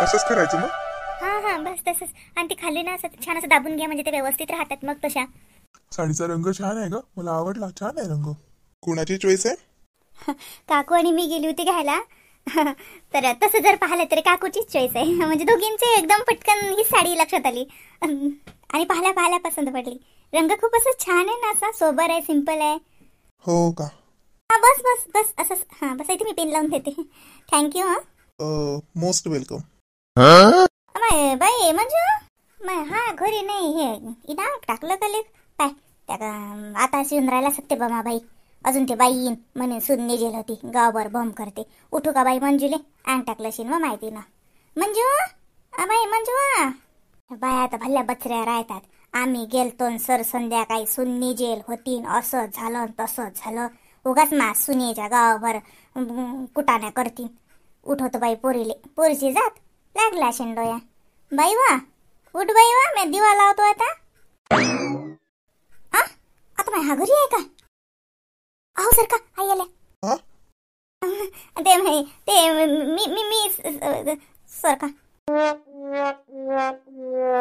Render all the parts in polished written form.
असंच करायचं मग. हां हां बस तसंच. आणि ते खाली ना असं छान असं दाबून घ्या म्हणजे ते व्यवस्थित राहतात मग तशा. साडीचा रंग छान आहे ग, मला आवडला, छान आहे रंग. कोणाची चॉईस आहे? काकू आणि मी गेली होती घ्यायला. तर तसं जर पाहिलं तर काकूचीच चॉईस आहे. म्हणजे दोघींचे एकदम पटकन ही साडी लक्षात आली. आणि पाहिल्या पाहिल्या पसंत पडली. रंग खूप असं छान आहे ना, असा सोबर आहे, सिंपल आहे. हो का? हा बस बस बस असंच. हां बस इथे मी पेन लावून देते. थँक्यू. हां मोस्ट वेलकम. माय बाई म्हणजे माय हा घरी नाही हे इना टाकलं का लेख पाय त्या आता शिवून राहिला सत्य बमा बाई. अजून ते बाई येईन म्हणे सून निजेल होती गावभर बॉम्ब करते. उठू का बाई मंजूले अंग टाकलं शिन व माहिती ना. मंजू बाई मंजू बाय आता भल्ल्या बचऱ्या राहतात. आम्ही गेलतो सर संध्याकाळी सून निजेल होतीन असं झालं तसं झालं. उगाच मा सुनेच्या गावभर कुटाण्या करतीन. उठवतो बाई पोरीले पोरीची जात लागला शेंडोया. बाई वा उठ बाई वा मी दिवा लावतो आता. आता माझ्या हा घरी आहे का? अहो सर का आई आल्या. हा ते मी मी मी सर का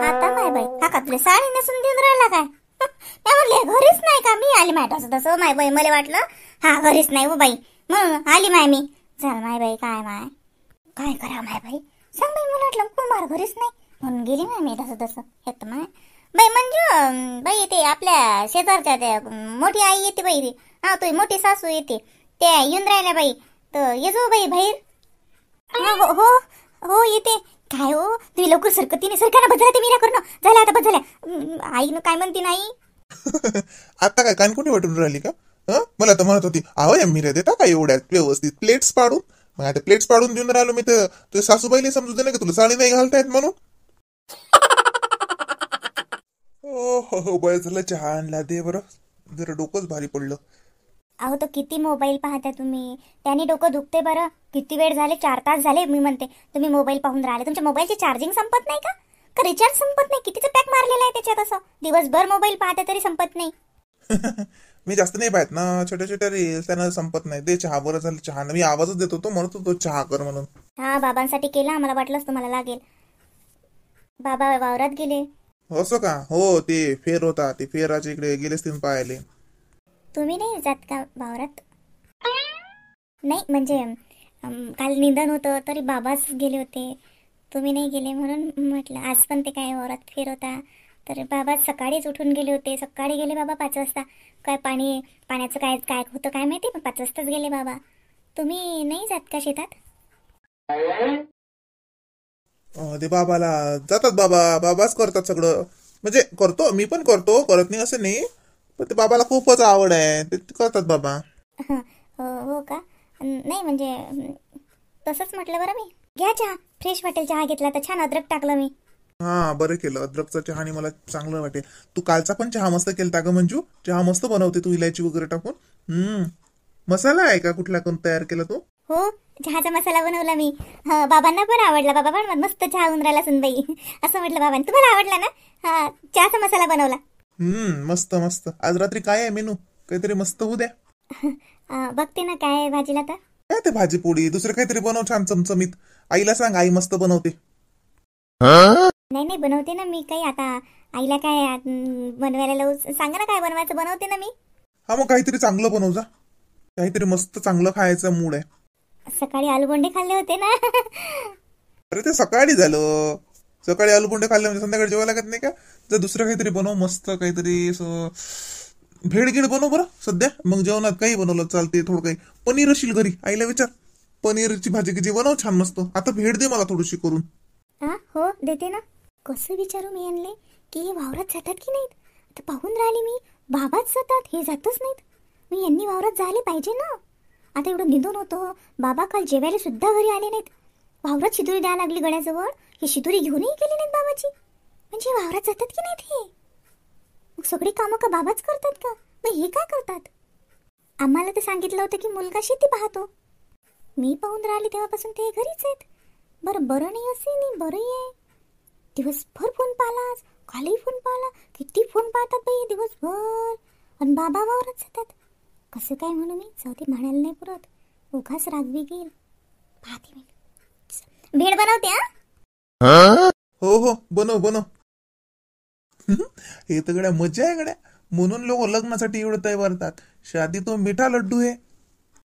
आता माय बाई हा का तुला साडी नेसून देऊन राहिला काय? मी म्हणले घरीच नाही का? मी आली माय तसं माय बाई मला वाटलं हा घरीच नाही हो बाई म्हणून आली माय मी. चल माय बाई काय करा माय बाई सांग बाई. मला वाटलं कुमार घरीच नाही म्हणून गेली माय मी तसं येत माय बाई. मंजू बाई ते आपल्या शेजारच्या त्या मोठी आई येते बाई रे. हा तुझी मोठी सासू येते त्या येऊन राहिल्या बाई. तर ये जो बाई बाहेर. हो हो हो येते. काय हो तुम्ही लवकर सरकतीने सरकाना बदला ते मीरा करणं झालं आता बस झाल्या. आई काय म्हणते नाही. आता काय कानकुनी वाटून राहिली का? मला तर म्हणत होती आहो या मिऱ्या देता का एवढ्यात व्यवस्थित प्लेट्स पाडून. मग आता प्लेट्स पाडून देऊन राहिलो मी तर तुझ्या सासूबाईला समजू दे ना की तुला साडी नाही घालता येत म्हणून. हो बरं झालं चहा आणला दे बरं. जरा डोकंच भारी पडलं. अहो तो किती मोबाईल पाहता तुम्ही. त्याने डोकं दुखते बरं. किती वेळ झाले 4 तास झाले मी म्हणते तुम्ही मोबाईल पाहून राहिले. तुमच्या मोबाईलची चार्जिंग संपत नाही का? का रिचार्ज संपत नाही? कितीचं पॅक मारलेलं आहे त्याच्यात असं. दिवसभर मोबाईल पाहता तरी संपत नाही. मी जास्त नाही पाहत ना छोट्या छोट्या रील्स त्यांना संपत नाही. दे चहा बरं झालं चहा. मी आवाजच देत होतो म्हणत होतो चहा कर म्हणून. हा बाबांसाठी केला मला वाटलंच तुम्हाला लागेल. बाबा वावरात गेले. असं का? हो ते फेर होता ते फेराच्या इकडे गेलेच तुम्ही पाहिले. तुम्ही नाही जात का वावरात? नाही म्हणजे काल निधन होतं तरी बाबाच गेले होते. तुम्ही नाही गेले म्हणून म्हटलं. आज पण ते काय वावरात फेर होता तर बाबा सकाळीच उठून गेले होते. सकाळी गेले बाबा 5 वाजता. काय पाण्याचं काय काय होतं काय माहिती पण 5 वाजताच गेले बाबा. तुम्ही नाही जात का शेतात? ते बाबाला जातात बाबाच करतात सगळं. म्हणजे करतो मी पण करतो करत नाही असं नाही. पण ते बाबाला खूपच आवड आहे ते करतात बाबा. हो का? नाही म्हणजे तसंच म्हटलं बरं मी. घ्या चहा फ्रेश वाटेल. चहा घेतला तर छान अद्रक टाकलं मी. हा बरं केलं. अद्रकचा चहा मला चांगलं वाटेल. तू कालचा पण चहा मस्त केलता ग मंजू. चहा मस्त बनवते तू इलायची वगैरे टाकून. मसाला आहे का कुठला कोण तयार केला तू? हो चहाचा मसाला बनवला मी. बाबांना पण आवडला. बाबा पण मस्त चहा होऊन राहिला सुनबाई असं म्हटलं बाबांनी. तुम्हाला आवडला ना? हा चहाचा मसाला बनवला. मस्त मस्त. आज रात्री काय आहे मेनू? काहीतरी मस्त होऊ द्या. बघते ना काय भाजीला तर. काय ते भाजी पोळी दुसरं काहीतरी बनव छान चमचमीत. आईला सांग आई मस्त बनवते. नाही बनवते ना मी. काही आता आईला काय बनवायला लावू सांगा ना काय बनवायचं बनवते ना मी. हा मग काहीतरी चांगलं बनव जा. काहीतरी मस्त चांगलं खायचं मूड आहे. सकाळी आलूबोंडे खाल्ले होते ना. अरे ते सकाळी झालं. सकाळी आलूबोंडे खाल्ले म्हणजे संध्याकाळी जेवायला लागत नाही का? तर दुसरं काहीतरी बनव मस्त काहीतरी असं भेळगीड बनव बरं सध्या. मग जेवणात काही बनवलं चालते. थोडं काही पनीर असेल घरी आईला विचार. पनीरची भाजी किती बनव छान मस्त. आता भेट दे मला थोडीशी करून. हो देते ना. कसं विचारू मी आणले की वावरात जातात की नाहीत. आता पाहून राहिले मी बाबाच जातात हे जातच नाहीत. मी यांनी वावरात जायला पाहिजे ना. आता एवढं निधन होतं. बाबा काल जेवायला सुद्धा घरी आले नाहीत. वावरात शिदुरी द्यायला लागली गळ्याजवळ. ही शिदुरी घेऊनही गेली नाहीत बाबाची. म्हणजे वावरात जातात की नाहीत हे. मग सगळी कामं का बाबाच करतात का? मग हे काय करतात? आम्हाला तर सांगितलं होतं की मुलगा शेती पाहतो. मी पाहून राहिली तेव्हापासून ते घरीच आहेत. बरं नाही असे नाही बरंही आहे. दिवसभर फोन पाहिला. कालही फोन पाहिला. किती फोन पाहतात बाई दिवसभर. आणि बाबा वावरात जातात. कसं काय म्हणू मी. जाऊ दे म्हणायला नाही पुरत. उगाच रागवी गेल. पाहते मी. भेळ बनवते हा. हो हो, बनव बनव. हे तर गड्या मजा आहे गड्या. म्हणून लोक लग्नासाठी एवढं तयार करतात. शादी तो मिठा लड्डू आहे.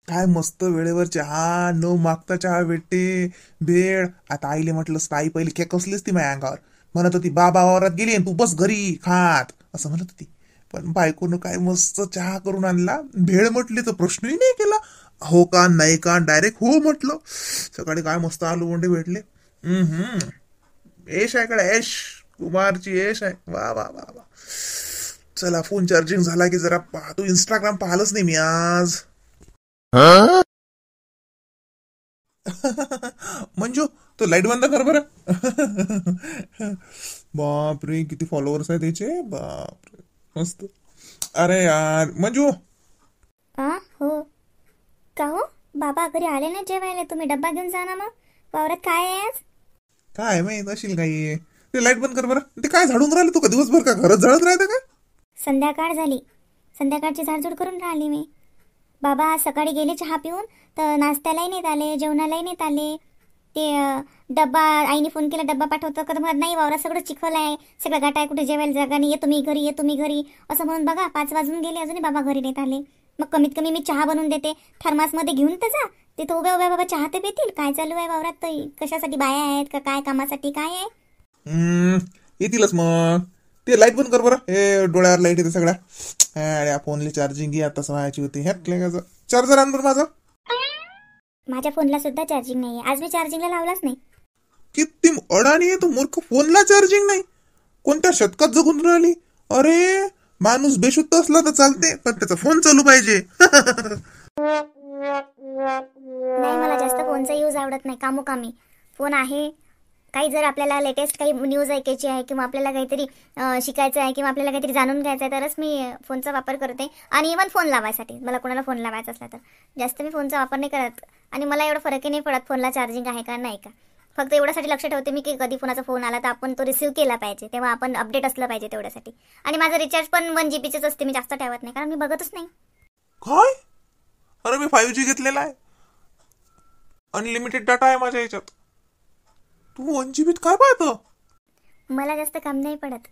काय मस्त वेळेवर चहा, न मागता चहा भेटते. भेळ. आता आईले म्हटलं आई पहिले केक कसलीच ती माझ्या अंगावर. म्हणत होती बाबा वावरात गेली आणि तू बस घरी खात, असं म्हणत होती. पण बायकोनं काय मस्त चहा करून आणला. भेळ म्हटली तर प्रश्नही नाही केला. हो का नाही का, डायरेक्ट हो म्हटलं. सकाळी काय मस्त आलू बोंडे भेटले. यश आहे कडे, यश कुमारची यश आहे. वा वा वा वा. चला फोन चार्जिंग झाला की जरा पाहतो. इंस्टाग्राम पाहिलंच नाही मी आज. मंजू तो लाईट बंद कर बरं. बापरे किती फॉलोअर्स आहेत त्याचे. बापरे मस्त. अरे यार मंजू. हो का हो बाबा घरी आले ना जेवायला, तुम्ही डब्बा घेऊन जा ना. मग वावरात काय आहे आज? काय माहित असेल काही. ते लाईट बंद कर बरं. ते काय झाडून राहिलं तू का दिवसभर, का घरात झाडत राहते का? संध्याकाळ झाली, संध्याकाळची झाडझूड करून राहिली मी. बाबा आज सकाळी गेले चहा पिऊन, तर नाश्त्यालाही नाहीत आले, जेवणालाही नाहीत आले. ते डब्बा आईने फोन केला डब्बा पाठवतं का, म्हणत नाही वावरात सगळं चिखल आहे, सगळं गाठ आहे, कुठे जेवायला जागा नाही, ये तुम्ही घरी, ये तुम्ही घरी असं म्हणून बघा 5 वाजून गेले, अजूनही बाबा घरी नाहीत आले. मग कमीत कमी मी चहा बनवून देते, थर्मासमध्ये घेऊन तर जा. तिथं उभ्या उभ्या बाबा चहा ते पितील. काय चालू आहे वावरात, तर कशासाठी बाया आहेत का काय, कामासाठी काय आहे? येतीलच मग. ते लाईट बंद कर बरं. हे डोळ्यावर लाईट येते सगळ्या. फोनला चार्जिंग आता व्हायची होती. ह्या चार्जर आण बरं माझं. माझ्या फोनला सुद्धा चार्जिंग नाही आहे. आज मी चार्जिंगला लावलाच नाही. किती अडाणी आहे तो मूर्ख. फोनला चार्जिंग नाही. कोणत्या शतकात जगून राहिली. अरे माणूस बेशुद्ध असला तर चालते, पण त्याचा फोन चालू पाहिजे. नाही मला जास्त फोनचा यूज आवडत नाही. कामोकामी फोन आहे. काही जर आपल्याला लेटेस्ट काही न्यूज ऐकायची आहे किंवा आपल्याला काहीतरी शिकायचं आहे किंवा आपल्याला काहीतरी जाणून घ्यायचं आहे तरच मी फोनचा वापर करते. आणि इव्हन फोन लावायसाठी मला कोणाला फोन लावायचा असला तर जास्त मी फोनचा वापर नाही करत. आणि मला एवढं फरकही नाही पडत फोनला चार्जिंग आहे का नाही का. फक्त एवढ्यासाठी लक्ष ठेवते मी की कधी फोनाचा फोन आला तर आपण तो रिसीव्ह केला पाहिजे, तेव्हा आपण अपडेट असलं पाहिजे तेवढ्यासाठी. आणि माझं रिचार्ज पण 1 GB असते. मी जास्त ठेवत नाही कारण मी बघतच नाही. काय? अरे मी 5G घेतलेला आहे. अनलिमिटेड डाटा आहे माझ्या याच्यात. तू 1 GB काय पाहतो? मला जास्त काम नाही पडत.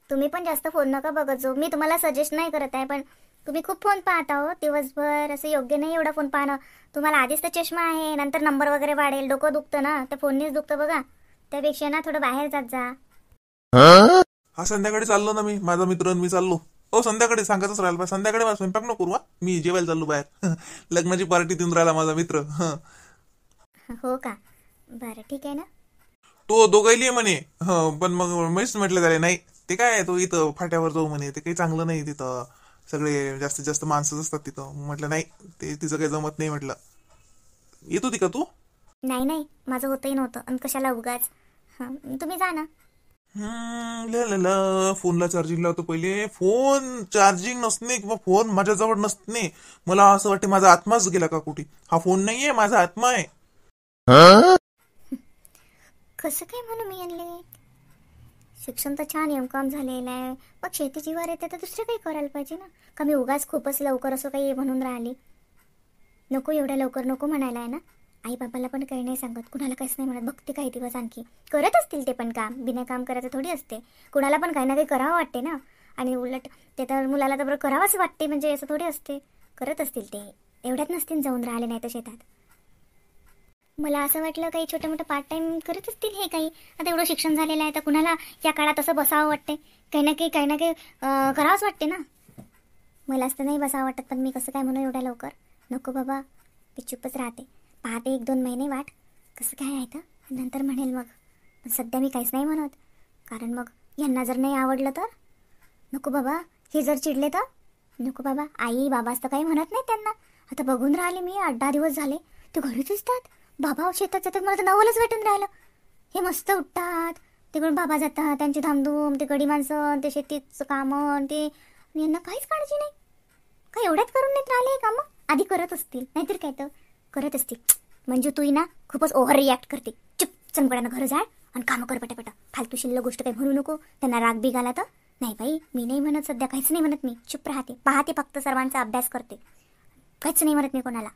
तुम्ही पण जास्त फोन नका बघत जाऊ. मी तुम्हाला सजेस्ट नाही करत आहे, पण तुम्ही खूप फोन पाहता हो दिवसभर. असं योग्य नाही एवढा फोन पाहणं. तुम्हाला आधीच तर चष्मा आहे, नंतर नंबर वगैरे वाढेल, डोकं दुखतं ना, तर फोननेच दुखतं बघा. त्यापेक्षा ना थोडं बाहेर जात जा. हा संध्याकाळी चाललो ना मी, माझा मित्र आणि मी चाललो. हो संध्याकाळी सांगायचंच राहिलं पाहिजे. संध्याकाळी मला स्वयंपाक नको करू. मी जेवायला चाललो बाहेर. लग्नाची पार्टी देऊन राहिला माझा मित्र. हो का, बरं ठीक आहे ना. तो दोघायली म्हणे. पण मग मीच म्हटलं त्याला नाही, ते काय तो इथं फाट्यावर जाऊ म्हणे, ते काही चांगलं नाही तिथं. सगळे जास्तीत जास्त माणसंच असतात तिथं. म्हटलं नाही, ते तिचं काही जमत नाही म्हटलं. येत होती का तू? नाही नाही, माझं होतही नव्हतं. आणि कशाला उगाच. तुम्ही जा ना. फोनला चार्जिंग लावतो पहिले. फोन चार्जिंग नसणे किंवा फोन माझ्याजवळ नसणे, मला असं वाटतं माझा आत्माच गेला का कुठे. हा फोन नाहीये, माझा आत्मा आहे. कसं काय म्हणू मी आणले. शिक्षण तर छान एमकॉम झालेलं आहे, मग शेती जीवावर येते तर दुसरं काही करायला पाहिजे ना. का मी उगाच खूपच लवकर असं काही म्हणून राहिली. नको एवढ्या लवकर नको म्हणायला आहे ना. आई बाबाला पण काही नाही सांगत, कुणाला काहीच नाही म्हणत. बघते काही दिवस आणखी करत असतील ते पण काम. बिना काम करायचं थोडी असते. कुणाला पण काही ना काही करावं वाटते ना. आणि उलट ते तर मुलाला तर बरं करावंच वाटते, म्हणजे असं थोडी असते. करत असतील ते, एवढ्यात नसतील जाऊन राहिले नाही तर शेतात. मला असं वाटलं काही छोटं मोठं पार्ट टाईम करत असतील हे काही. आता एवढं शिक्षण झालेलं आहे तर कुणाला या काळात असं बसावं वाटते. काही ना काही करावंच वाटते ना. मला असं नाही बसावं वाटत, पण मी कसं काय म्हणून एवढ्या लवकर. नको बाबा, मी चुपच राहते. पाहते 1-2 महिने वाट कसं काय आहे तर नंतर म्हणेल मग. पण सध्या मी काहीच नाही म्हणत, कारण मग यांना जर नाही आवडलं तर नको बाबा. हे जर चिडले तर नको बाबा. आई बाबाच तर काही म्हणत नाही त्यांना. आता बघून राहिले मी 8-10 दिवस झाले ते घरीच असतात. बाबा शेतात जातात, मला तर नवलच भेटून राहिलं. हे मस्त उठतात, तिकडून बाबा जातात, त्यांची धामधूम, ते गडी माणसं, ते शेतीचं कामं, ते यांना काहीच काळजी नाही. काय एवढ्यात करून नाहीत राहिले हे कामं. आधी करत असतील, नाहीतर काय तर करत असतील. म्हणजे तू ना खूपच ओव्हर रिॲक्ट करते. चुप चमकड्यानं घर जाय आणि कामं कर पटापटा. फालतू शिल्लक गोष्ट काही म्हणू नको. त्यांना राग बिग आला तर नाही बाई, मी नाही म्हणत सध्या, काहीच नाही म्हणत. मी चुप राहते, पाहते, फक्त सर्वांचा अभ्यास करते. काहीच नाही म्हणत मी कोणाला.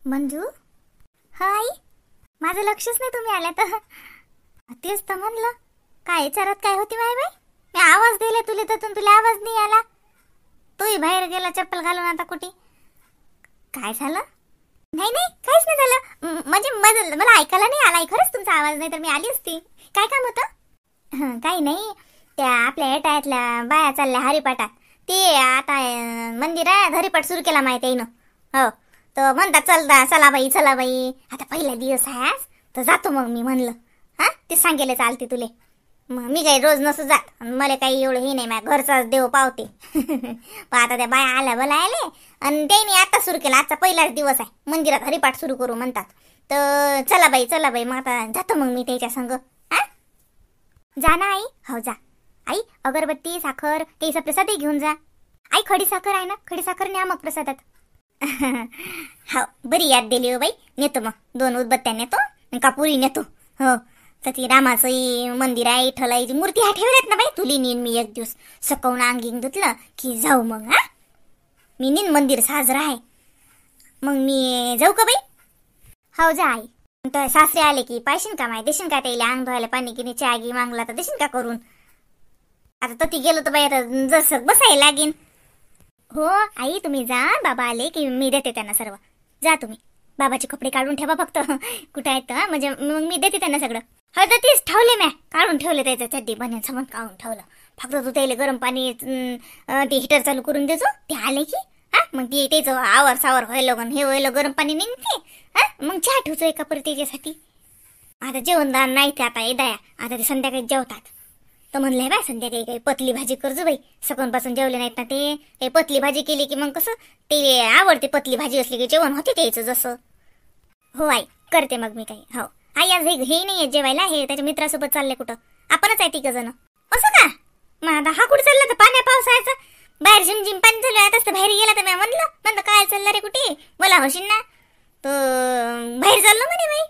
मंजू आई माझं लक्षच नाही तुम्ही आल्या तर. तेच तर म्हणलं काय विचारत काय होती माय बाई. मी आवाज दिले तुले तर तुला आवाज नाही आला. तूही बाहेर गेला चप्पल घालून आता कुठे. काय झालं. नाही नाही काहीच नाही झालं. म्हणजे मला ऐकायला नाही आला खरंच तुमचा आवाज, नाही तर मी आली असती. काय काम होतं. काही नाही त्या आपल्या एटायतल्या बाया चालल्या हरिपाठात. ते आता मंदिरात हरिपाठ सुरू केला माहिती आहे ना. हो तर म्हणतात चला बाई आता पहिला दिवस आहे आज तर जातो मग मी म्हणलं. हा ते सांगेले चालते तुले. मग मी काही रोज नसू जात, मला काही एवढं हे नाही, माझ्या घरचाच देव पावते. पण आता त्या बाया आल्या बोलायले आणि त्यांनी आता सुरू केला. आजचा पहिलाच दिवस आहे मंदिरात हरिपाठ सुरू करू म्हणतात. तर चला बाई मग आता जातो मग मी त्याच्या संग. हा जा ना आई. हो जा आई. अगरबत्ती साखर ते प्रसादही घेऊन जा. आई खडी साखर आहे ना, खडी साखर न्या मग प्रसादात. हो बरी याद दिली हो बाई. नेतो मग 2 उदबत्त्या नेतो का पुरी नेतो. हो तर ती रामाचं मंदिर आहे, विठ्ठलाची मूर्ती हा ठेवल्यात ना बाई. तुली नेईन मी एक दिवस सकाळून अंगिंग धुतलं की जाऊ मग. हा मी नेईन मंदिर साजरा आहे मग मी जाऊ का बाई. हो जा आई. तर सासरे आले की पाहिशीन का माय देशीन का त्याला अंग धुवायला पाणी की चहा गी मागला तर देशीन का करून. आता तर ती गेलो तर बाई आता जसं बसायला लागेन. हो आई तुम्ही जा, बाबा आले की मी देते त्यांना सर्व. जा तुम्ही. बाबाचे कपडे काढून ठेवा फक्त. कुठे आहेत म्हणजे मग मी देते त्यांना सगळं. हो तर तेच ठेवले म्या काढून ठेवले. त्याचं चड्डी बन्यान सामान काढून ठेवलं. फक्त तू त्याला गरम पाणी ते हिटर चालू करून देजो. ते आले की हा मग ते त्याचं आवर सावर व्हायला हे व्हायला गरम पाणी निघते. हा मग चहा ठेवतो एका परत त्याच्यासाठी. आता जेवणदार नाही ते आता दया. आता ते संध्याकाळी जेवतात तर म्हणलंय बाय संध्याकाळी काही पतली भाजी करजो बाई. सकाळपासून जेवले नाहीत ना ते. काही पतली भाजी केली की मग कसं ते आवडते. पतली भाजी असली की जेवण होते त्याचं जसं. हो आई करते मग मी काही. हो आई आज हे नाही जेवायला, हे त्याच्या मित्रासोबत चालले कुठं. आपणच आहे 3 जण. असं का मग आता हा कुठे चालला तर पाण्या पावसाळ्याचा बाहेर झिमझिम पाणी चालू आहे. आता बाहेर गेला तर मी म्हणलं काय चाललं रे कुठे मला होशील ना. तर बाहेर चाललो म्हणे बाई.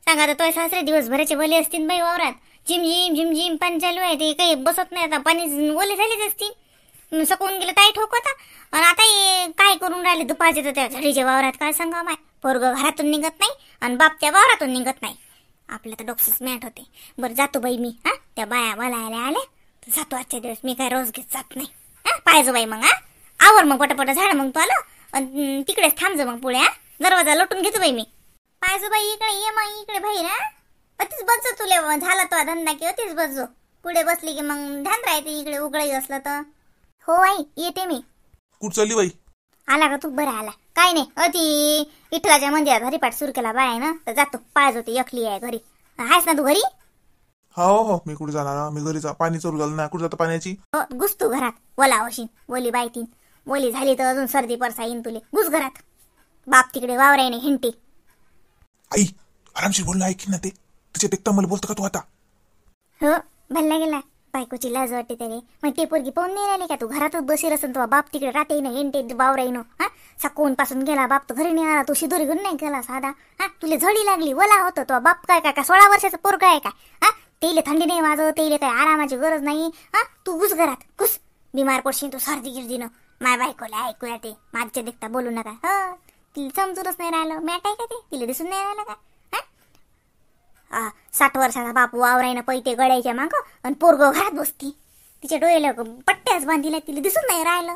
सांगा तर तो सासरे दिवसभराचे बोले असतील बाई वावरात. झिमझिम पाणी चालू आहे. ते काही बसत नाही आता. पाणी ओले झालेच असतील. सकून गेलं ताई ठोक होता. आणि आता काय करून राहिले दुपारचे तर त्या झाडीच्या वावरात. काय सांगा माय पोरगं घरातून निघत नाही आणि बाप त्या वावरातून निघत नाही. आपल्या तर डोक्सच मॅट होते. बरं जातो बाई मी. हा त्या बाया बोलायला आल्या तर जातो आजच्या दिवस. मी काय रोज घेत जात नाही. हा पाहिजो बाई मग. हा आवर मग पटापट झाड मग तू आलं तिकडेच थांबजो मग पुढे. हा दरवाजा लोटून घेतो बाई मी. पाहिजो बाई इकडे ये मग इकडे बाहेर. हा तीच बसजो तुले झाला तो धंदा किंवा तीच बसजो. पुढे बसली की मग ध्यान राहते इकडे उघडाई असलं तर. हो आई येते मी. कुठं चालली बाई. आला का तू. बरं आला. काय नाही अति विठ्ठलाच्या मंदिरात हरिपाठ सुरू केला बाय ना तर जातो. पाहिजे होती एकली आहे घरी. आहेस ना तू घरी. हो मी कुठे जाणार. मी घरी पाणी चालू झालं ना. कुठे जातं पाण्याची. हो घुस तू घरात. ओला होशील. ओली बायतीन ओली झाली तर अजून सर्दी परसा येईन तुले. घुस घरात. बाप तिकडे वावरायने हिंटी. आई आरामशीर बोलणं ऐक ना. ते तिच्या देखता मला बोलतो का तू आता. हो भल्ला गेला. बायकोची लाज वाटते त्याने. मग ते पोरगी पाहून नाही राहिली का तू. घरातच बसेल असेल तो बाप तिकडे राहते ना हिंटे वावराईनं. हा सकाळून पासून गेला बाप तर घरी नाही आला. तो शिदोरी घेऊन नाही गेला साधा. हा तुला झडी लागली वला होतं तो बाप. काय 16 वर्षाचा पोरगा आहे काय. हा तेले थंडी नाही वाजत. तेले काय आरामाची गरज नाही. हा तू घुस घरात घुस. बिमार पडशील तू सर्दी गिर्दीनं. माय बायकोला ऐकूया ते. माझ्या देखता बोलू नका. ह तिला समजूनच नाही राहिलं. मॅट आहे का ते. तिला दिसून नाही राहिलं का. 60 वर्षाचा बापू वावरायनं पैते गळ्याच्या मागं आणि पोरगं घरात बसती. तिच्या डोळ्याला पट्ट्याच बांधिल्या. तिला दिसून नाही राहिलं.